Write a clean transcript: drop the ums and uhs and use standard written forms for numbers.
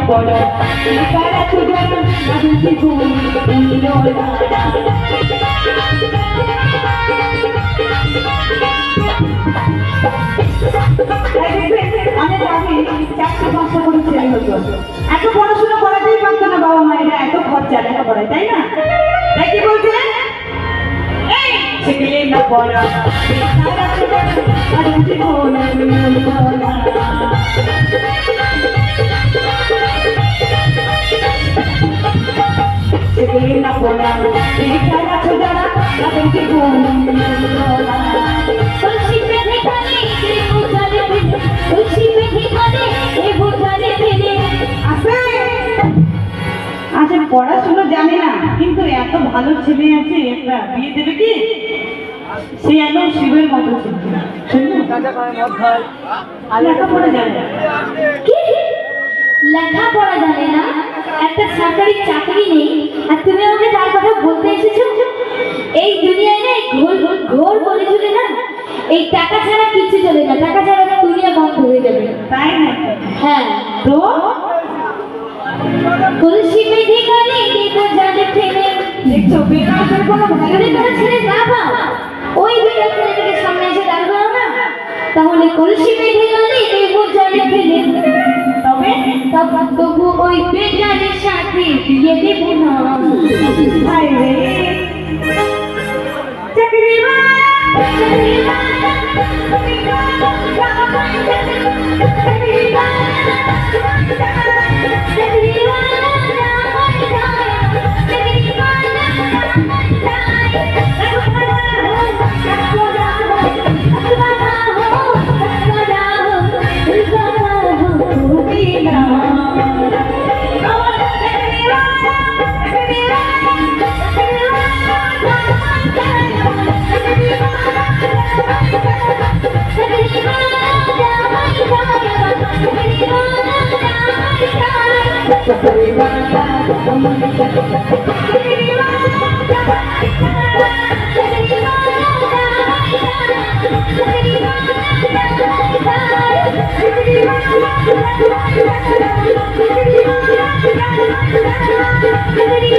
বড় কারা চুজা নাচি ঘুম উল্লোলা অনেক আগে 4-5টা করে ছেলে হতো এত পড়াশোনা করাতেই পারতো না বাবা মায়েরা এত খরচা লেখাপড়ায় তাই না তাই কি বলছে ছেলে না পড়া কারা চুজা নাচি ঘুম উল্লোলা Segala bola, dikala saudara, apa yang dibunuh? Kursi pehikane, ibu jale bine. Kursi pehikane, ibu jale bine. আচ্ছা পড়াশোনা জানে না কিন্তু এত ভালো ছেলে আছে একটা বিয়ে দেবে কি সে একদম শিবের মতো ছেলে লেখাপড়া জানে না লেখাপড়া জানে না একটা সরকারি চাকরি নেই আর তুমি আমাকে তার কথা বলতে এসেছো এই দুনিয়ায় না ঘোর বলে চলে না এই টাকা ছাড়া কিছু চলে না টাকা ছাড়া দুনিয়া বন্ধ হয়ে যাবে তাই না হ্যাঁ তো তুলসী মেঘে কালে দেখো জানে ফেলে দেখছো বেকার কোনো ভালো করে ছেলে না পাও ওই বেকার ছেলেটাকে সামনে এসে দাঁড়াও না তাহলে তুলসী মেঘে কালে দেখো জানে ফেলে তবু ওই বেকারের সাথে বিয়ে দেব না ভাই রে Thank you.